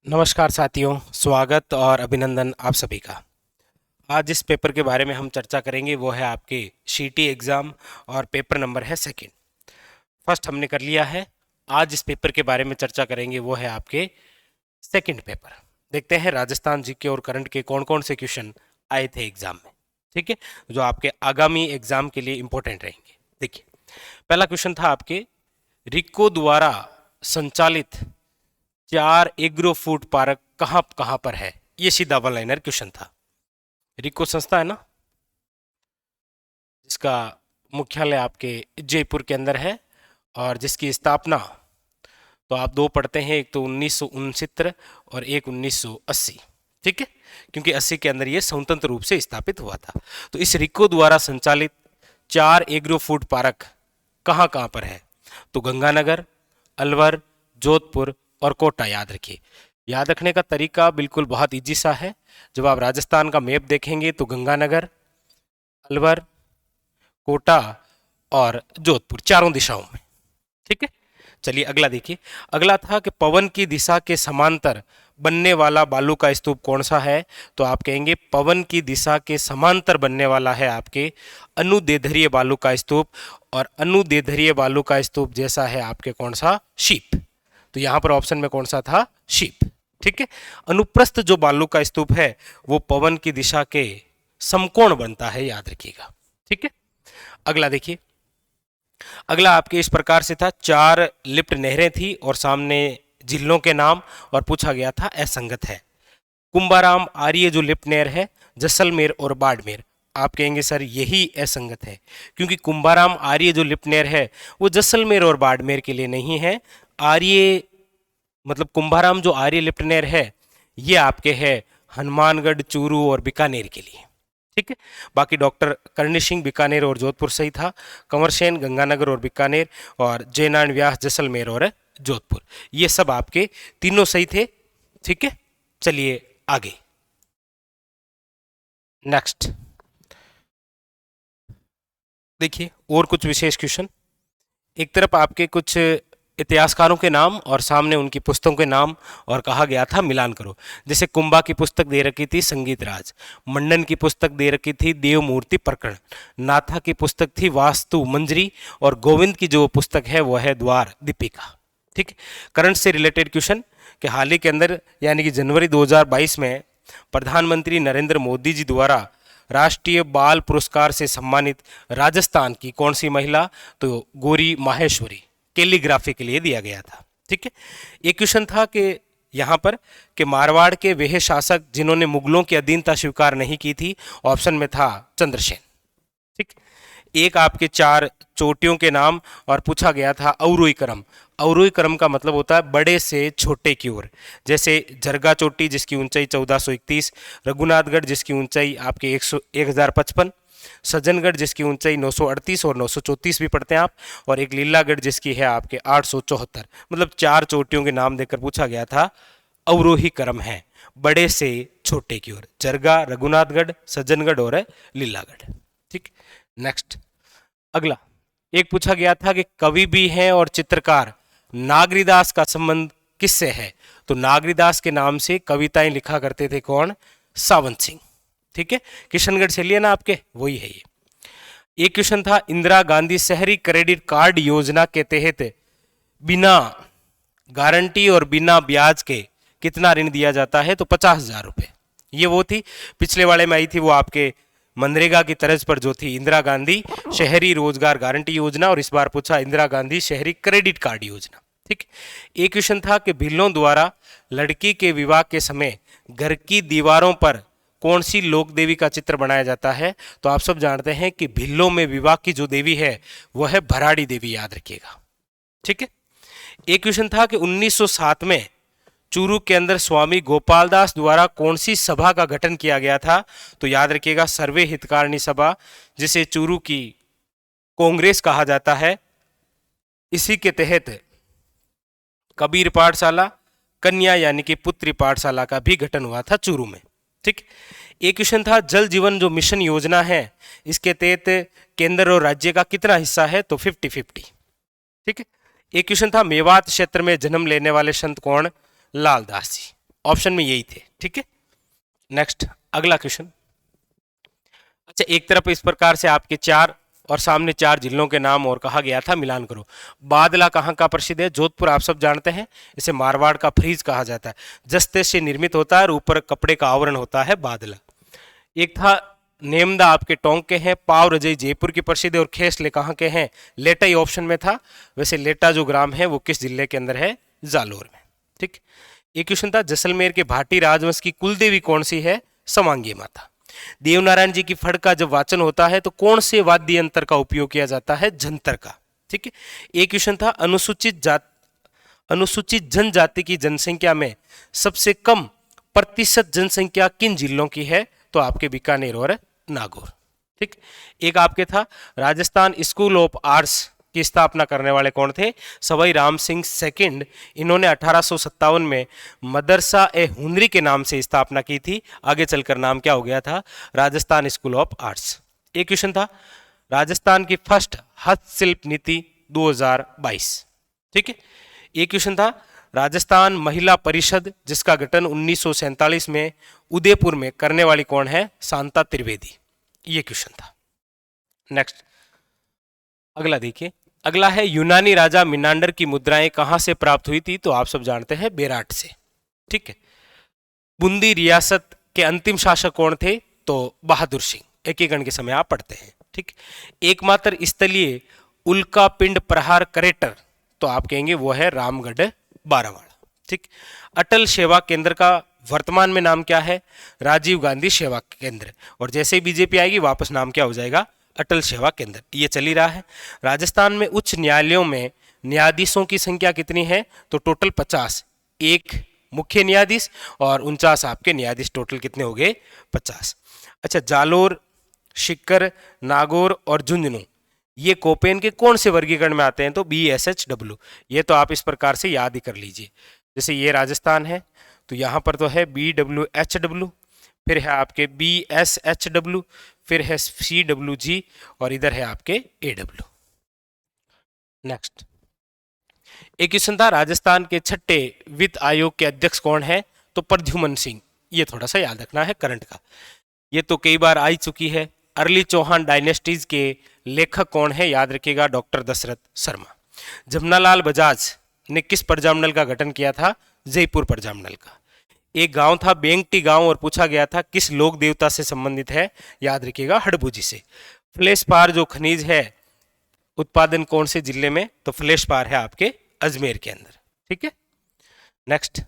नमस्कार साथियों, स्वागत और अभिनंदन आप सभी का। आज जिस पेपर के बारे में हम चर्चा करेंगे वो है आपके सीटी एग्ज़ाम और पेपर नंबर है सेकंड। फर्स्ट हमने कर लिया है। आज जिस पेपर के बारे में चर्चा करेंगे वो है आपके सेकंड पेपर। देखते हैं राजस्थान जीके और करंट के कौन कौन से क्वेश्चन आए थे एग्जाम में, ठीक है, जो आपके आगामी एग्जाम के लिए इंपॉर्टेंट रहेंगे। देखिए, पहला क्वेश्चन था आपके रिको द्वारा संचालित 4 एग्रो फूड पार्क कहाँ कहाँ पर है। ये सीधा वन लाइनर क्वेश्चन था। रिको संस्था है ना, जिसका मुख्यालय आपके जयपुर के अंदर है और जिसकी स्थापना तो आप दो पढ़ते हैं, एक तो 1969 और एक 1980, ठीक है, क्योंकि 80 के अंदर ये स्वतंत्र रूप से स्थापित हुआ था। तो इस रिको द्वारा संचालित 4 एग्रो फूड पार्क कहाँ कहाँ पर है, तो गंगानगर, अलवर, जोधपुर और कोटा। याद रखिए, याद रखने का तरीका बिल्कुल बहुत इजी सा है। जब आप राजस्थान का मैप देखेंगे तो गंगानगर, अलवर, कोटा और जोधपुर, चारों दिशाओं में, ठीक है। चलिए अगला देखिए। अगला था कि पवन की दिशा के समांतर बनने वाला बालू का स्तूप कौन सा है, तो आप कहेंगे पवन की दिशा के समांतर बनने वाला है आपके अनुदैर्ध्य बालू का स्तूप, और अनुदैर्ध्य बालू का स्तूप जैसा है आपके कौन सा, शीप। तो यहां पर ऑप्शन में कौन सा था, शीप, ठीक है। अनुप्रस्थ जो बालू का स्तूप है वो पवन की दिशा के समकोण बनता है, याद रखिएगा, ठीक है। अगला देखिए। अगला आपके इस प्रकार से था, 4 लिप्ट नहरें थी और सामने जिलों के नाम, और पूछा गया था असंगत है। कुंभाराम आर्य जो लिप्ट नहर है, जैसलमेर और बाड़मेर। आप कहेंगे सर यही असंगत है, क्योंकि कुंभाराम आर्य जो लिप्ट नहर है वो जैसलमेर और बाड़मेर के लिए नहीं है। आर्य मतलब कुंभाराम जो आर्य लिप्ट नहर है ये आपके है हनुमानगढ़, चूरू और बीकानेर के लिए, ठीक है। बाकी डॉक्टर करणी सिंह बीकानेर और जोधपुर सही था, कंवर सेन गंगानगर और बीकानेर, और जयनारायण व्यास जैसलमेर और जोधपुर, ये सब आपके तीनों सही थे, ठीक है। चलिए आगे, नेक्स्ट देखिए और कुछ विशेष क्वेश्चन। एक तरफ आपके कुछ इतिहासकारों के नाम और सामने उनकी पुस्तकों के नाम, और कहा गया था मिलान करो। जैसे कुंभा की पुस्तक दे रखी थी संगीत राज, मंडन की पुस्तक दे रखी थी देवमूर्ति प्रकरण, नाथा की पुस्तक थी वास्तु मंजरी, और गोविंद की जो पुस्तक है वो है द्वार दीपिका, ठीक है। करंट से रिलेटेड क्वेश्चन कि हाल ही के अंदर यानी कि जनवरी 2022 में प्रधानमंत्री नरेंद्र मोदी जी द्वारा राष्ट्रीय बाल पुरस्कार से सम्मानित राजस्थान की कौन सी महिला, तो गौरी माहेश्वरी, कैलीग्राफी के लिए दिया गया था, ठीक है। एक क्वेश्चन था कि यहाँ पर कि मारवाड़ के वह शासक जिन्होंने मुगलों की अधीनता स्वीकार नहीं की थी, ऑप्शन में था चंद्रसेन, ठीक। एक आपके 4 चोटियों के नाम, और पूछा गया था अवरोही क्रम। अवरोही क्रम का मतलब होता है बड़े से छोटे की ओर। जैसे जरगा चोटी जिसकी ऊंचाई 1431, रघुनाथगढ़ जिसकी ऊंचाई आपके 1055, सज्जनगढ़ जिसकी ऊंचाई 938 और 934 भी पढ़ते हैं आप, और एक लीलागढ़ जिसकी है आपके 874। मतलब 4 चोटियों के नाम देकर पूछा गया था, अवरोही क्रम है बड़े से छोटे की ओर, जरगा, रघुनाथगढ़, सज्जनगढ़ और लीलागढ़, ठीक। नेक्स्ट अगला एक पूछा गया था कि कवि भी हैं और चित्रकार नागरीदास का संबंध किससे है, तो नागरीदास के नाम से कविताएं लिखा करते थे कौन, सावंत सिंह, ठीक है। किशनगढ़ से लिए ना आपके, वही है ये। एक क्वेश्चन था इंदिरा गांधी शहरी क्रेडिट कार्ड योजना के तहत बिना गारंटी और बिना ब्याज के कितना ऋण दिया जाता है, तो 50,000 रुपए। ये वो थी, पिछले वाले में आई थी वो आपके मनरेगा की तर्ज पर जो थी इंदिरा गांधी शहरी रोजगार गारंटी योजना, और इस बार पूछा इंदिरा गांधी शहरी क्रेडिट कार्ड योजना, ठीक। एक क्वेश्चन था कि भिल्लों द्वारा लड़की के विवाह के समय घर की दीवारों पर कौन सी लोक देवी का चित्र बनाया जाता है, तो आप सब जानते हैं कि भिल्लों में विवाह की जो देवी है वह है भराड़ी देवी, याद रखिएगा, ठीक है। एक क्वेश्चन था कि 1907 में चूरू के अंदर स्वामी गोपालदास द्वारा कौन सी सभा का गठन किया गया था, तो याद रखिएगा सर्वे हितकारिणी सभा, जिसे चूरू की कांग्रेस कहा जाता है। इसी के तहत कबीर पाठशाला, कन्या यानी कि पुत्री पाठशाला का भी गठन हुआ था चूरू में, ठीक। एक क्वेश्चन था जल जीवन जो मिशन योजना है इसके तहत केंद्र और राज्य का कितना हिस्सा है, तो 50-50, ठीक है। एक क्वेश्चन था मेवात क्षेत्र में जन्म लेने वाले संत कौन, लालदास जी, ऑप्शन में यही थे। ठीक है, नेक्स्ट अगला क्वेश्चन। अच्छा, एक तरफ इस प्रकार से आपके चार और सामने चार जिलों के नाम और कहा गया था मिलान करो। बादला कहाँ का प्रसिद्ध है? जोधपुर, आप सब जानते हैं। इसे मारवाड़ का फ्रीज कहा जाता है। जस्ते से निर्मित होता है और ऊपर कपड़े का आवरण होता है बादला। एक था नेमदा आपके टोंक के हैं। पाव रजई जयपुर की प्रसिद्ध है। और खेसले कहाँ के हैं? लेटा ही ऑप्शन में था। वैसे लेटा जो ग्राम है वो किस जिले के अंदर है? जालोर में। ठीक। एक क्वेश्चन था जैसलमेर के भाटी राजवंश की कुलदेवी कौन सी है? समांगी माता। देवनारायण जी की फड़ का जब वाचन होता है तो कौन से वाद्य यंत्र का उपयोग किया जाता है? जंतर का। ठीक है। एक क्वेश्चन था अनुसूचित जनजाति की जनसंख्या में सबसे कम प्रतिशत जनसंख्या किन जिलों की है? तो आपके बीकानेर और नागौर। ठीक। एक आपके था राजस्थान स्कूल ऑफ आर्ट्स की स्थापना करने वाले कौन थे? सवाई राम सिंह सेकंड। इन्होंने 1857 में मदरसा ए हुनरी के नाम से स्थापना की थी। आगे चलकर नाम क्या हो गया था? Rajasthan school of arts. एक क्वेश्चन था राजस्थान की फर्स्ट हस्तशिल्प नीति 2022। ठीक है। एक क्वेश्चन था राजस्थान महिला परिषद जिसका गठन 1947 में उदयपुर में करने वाली कौन है? शांता त्रिवेदी। ये क्वेश्चन था। नेक्स्ट अगला देखिए। अगला है यूनानी राजा मिनांडर की मुद्राएं कहां से प्राप्त हुई थी? तो आप सब जानते हैं बेराट से। ठीक है। बूंदी रियासत के अंतिम शासक कौन थे? तो बहादुर सिंह। एकीकरण के समय आप पढ़ते हैं। ठीक। एकमात्र स्थलीय उल्का पिंड प्रहार करेटर तो आप कहेंगे वो है रामगढ़ बारावाड़ा। ठीक। अटल सेवा केंद्र का वर्तमान में नाम क्या है? राजीव गांधी सेवा केंद्र। और जैसे ही बीजेपी आएगी वापस नाम क्या हो जाएगा? अटल सेवा केंद्र। ये चल ही रहा है। राजस्थान में उच्च न्यायालयों में न्यायाधीशों की संख्या कितनी है? तो टोटल 50। एक मुख्य न्यायाधीश और 49 आपके न्यायाधीश। टोटल कितने हो गए? 50। अच्छा, जालोर, शिक्कर, नागौर और झुंझुनू ये कोपेन के कौन से वर्गीकरण में आते हैं? तो BSHW। ये तो आप इस प्रकार से याद ही कर लीजिए। जैसे ये राजस्थान है तो यहाँ पर तो है BWHW, फिर है आपके BSHW, फिर है CWG और इधर है आपके AW। नेक्स्ट एक क्वेश्चन था राजस्थान के छठे वित्त आयोग के अध्यक्ष कौन है? तो प्रद्युमन सिंह। ये थोड़ा सा याद रखना है करंट का। ये तो कई बार आई चुकी है। अर्ली चौहान डायनेस्टीज के लेखक कौन है? याद रखिएगा डॉक्टर दशरथ शर्मा। जमनालाल बजाज ने किस प्रजामंडल का गठन किया था? जयपुर प्रजामंडल का। एक गांव था बेंगटी गांव और पूछा गया था किस लोक देवता से संबंधित है? याद रखिएगा हड़बूजी से। फ्लेशपार जो खनिज है उत्पादन कौन से जिले में? तो फ्लेशपार है आपके अजमेर के अंदर। ठीक है। नेक्स्ट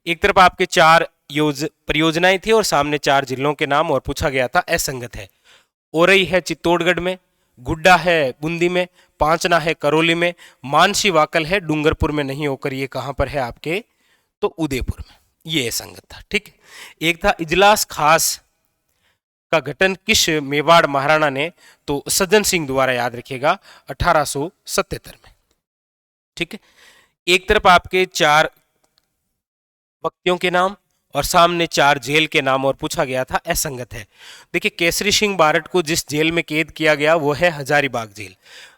एक तरफ आपके चार परियोजनाएं थी और सामने चार जिलों के नाम और पूछा गया था असंगत है। ओरई है चित्तौड़गढ़ में, गुड्डा है बूंदी में, पांचना है करौली में, मानसी वाकल है डूंगरपुर में नहीं होकर ये कहां पर है आपके? तो उदयपुर में। ये संगत था। ठीक। एक था इजलास खास का गठन किस मेवाड़ महाराणा ने? तो सज्जन सिंह द्वारा। याद रखिएगा 1877 में। ठीक है। एक तरफ आपके चार व्यक्तियों के नाम और सामने चार जेल के नाम और पूछा गया था असंगत है। देखिए केसरी सिंह बारट को जिस जेल में कैद किया गया वो है हजारीबाग जेल।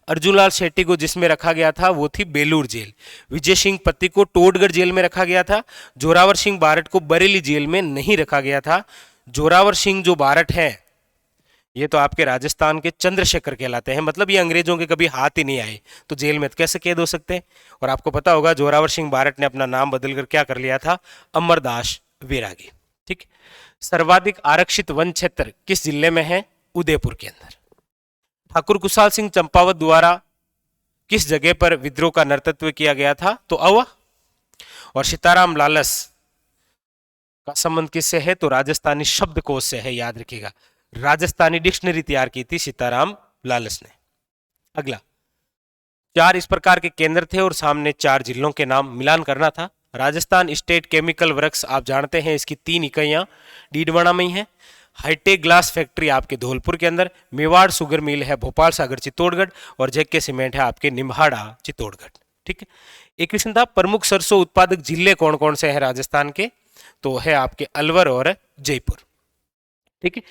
अर्जुनलाल शेट्टी को जिसमें रखा गया था वो थी बेलूर जेल। विजय सिंह पत्ती को टोडगढ़ जेल में रखा गया था। जोरावर सिंह बारट को बरेली जेल में नहीं रखा गया था। जोरावर सिंह जो बारट है ये तो आपके राजस्थान के चंद्रशेखर कहलाते हैं। मतलब ये अंग्रेजों के कभी हाथ ही नहीं आए तो जेल में कैसे कैद हो सकते हैं? और आपको पता होगा जोरावर सिंह बारट ने अपना नाम बदलकर क्या कर लिया था? अमरदास वैरागी। ठीक। सर्वाधिक आरक्षित वन क्षेत्र किस जिले में है? उदयपुर के अंदर। ठाकुर कुशाल सिंह चंपावत द्वारा किस जगह पर विद्रोह का नेतृत्व किया गया था? तो अवा। और सीताराम लालस का संबंध किससे है? तो राजस्थानी शब्दकोश से है। याद रखिएगा राजस्थानी डिक्शनरी तैयार की थी सीताराम लालस ने। अगला चार इस प्रकार के केंद्र थे और सामने चार जिलों के नाम मिलान करना था। राजस्थान स्टेट केमिकल वर्क्स आप जानते हैं इसकी 3 इकाइयां डीडवाना में ही है। हाईटेक ग्लास फैक्ट्री आपके धौलपुर के अंदर। मेवाड़ शुगर मिल है भोपाल सागर चित्तौड़गढ़ और जेके सीमेंट है आपके निम्हाड़ा चित्तौड़गढ़। ठीक है। एक क्वेश्चन था प्रमुख सरसों उत्पादक जिले कौन कौन से हैं राजस्थान के? तो है आपके अलवर और जयपुर। ठीक है।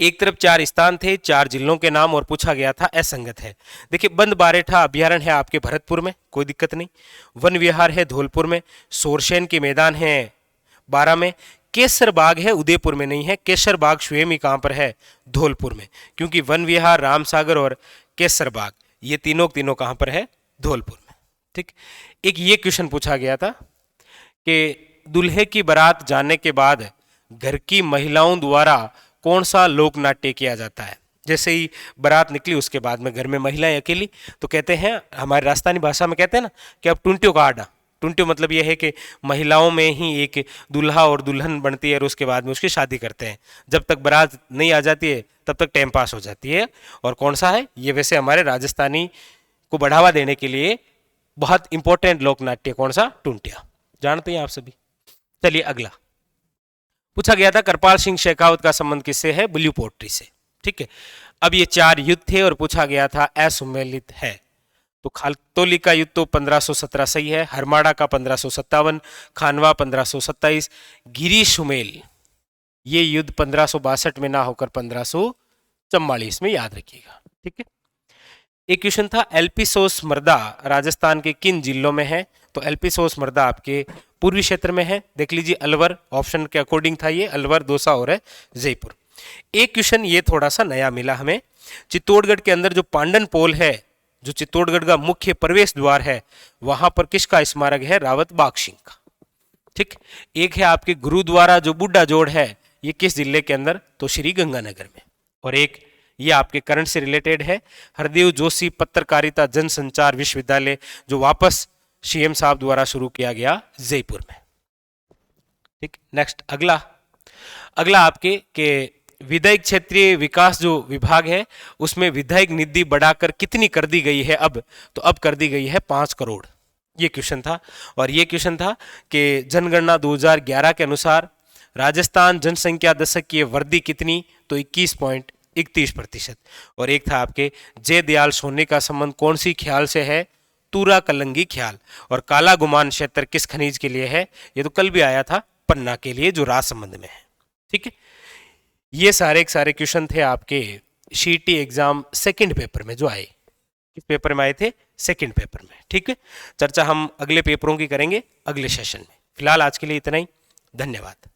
एक तरफ चार स्थान थे चार जिलों के नाम और पूछा गया था असंगत है। देखिए बंद बारेठा अभ्यारण्य है आपके भरतपुर में, कोई दिक्कत नहीं। वन विहार है धौलपुर में। सोरसेन के मैदान है 12 में केसर बाग है, उदयपुर में नहीं है। केसर बाग स्वयं ही कहां पर है? धौलपुर में, क्योंकि वन विहार, रामसागर और केसर बाग ये तीनों कहां पर है? धौलपुर में। ठीक। एक ये क्वेश्चन पूछा गया था कि दूल्हे की बारात जाने के बाद घर की महिलाओं द्वारा कौन सा लोक नाट्य किया जाता है? जैसे ही बारात निकली उसके बाद में घर में महिलाएं अकेली, तो कहते हैं, हमारी राजस्थानी भाषा में कहते हैं ना कि अब टुंटियों का आडा। टुंटियों मतलब यह है कि महिलाओं में ही एक दूल्हा और दुल्हन बनती है और उसके बाद में उसकी शादी करते हैं। जब तक बारात नहीं आ जाती है तब तक टाइम पास हो जाती है। और कौन सा है ये? वैसे हमारे राजस्थानी को बढ़ावा देने के लिए बहुत इंपॉर्टेंट लोक नाट्य कौन सा? टुंटिया। जानते हैं आप सभी। चलिए अगला पूछा गया था, कृपाल सिंह शेखावत का संबंध किससे है? ब्लू पोट्री से। ठीक है। अब ये 4 युद्ध थे और पूछा गया था असुमेलित है, तो खालतोली का युद्ध तो 1517 सही है, हरमाड़ा का 1557, खानवा 1527, गिरी सुमेल ये युद्ध 1562 में ना होकर 1544 में, याद रखिएगा। ठीक है। एक क्वेश्चन था, एल्पिसोस मृदा राजस्थान के किन जिलों में है? तो एल्पिसोस मृदा आपके पूर्वी क्षेत्र में है। देख लीजिए, अलवर ऑप्शन के अकॉर्डिंग था ये, अलवर, दौसा और है जयपुर। एक क्वेश्चन ये थोड़ा सा नया मिला हमें, चित्तौड़गढ़ के अंदर जो पांडन पोल है, जो चित्तौड़गढ़ का मुख्य प्रवेश द्वार है, वहां पर किसका स्मारक है? रावत बाग सिंह का। ठीक। एक है आपके गुरुद्वारा जो बुड्ढा जोड़ है, ये किस जिले के अंदर? तो श्री गंगानगर में। और एक ये आपके करंट से रिलेटेड है, हरदेव जोशी पत्रकारिता जनसंचार विश्वविद्यालय जो वापस सीएम साहब द्वारा शुरू किया गया जयपुर में। ठीक। नेक्स्ट अगला आपके के विधायक क्षेत्रीय विकास जो विभाग है उसमें विधायक निधि बढ़ाकर कितनी कर दी गई है अब? तो अब कर दी गई है 5 करोड़। ये क्वेश्चन था। और ये क्वेश्चन था कि जनगणना 2011 के अनुसार राजस्थान जनसंख्या दशक की वृद्धि कितनी? तो 21.31%। और एक था आपके जय दयाल सोनी का संबंध कौन सी ख्याल से है? तूरा कलंगी ख्याल। और काला गुमान क्षेत्र किस खनिज के लिए है? ये तो कल भी आया था, पन्ना के लिए, जो राज संबंध में है। ठीक है। ये सारे क्वेश्चन थे आपके सीटी एग्जाम सेकंड पेपर में जो आए। किस पेपर में आए थे? सेकंड पेपर में। ठीक है। चर्चा हम अगले पेपरों की करेंगे अगले सेशन में। फिलहाल आज के लिए इतना ही। धन्यवाद।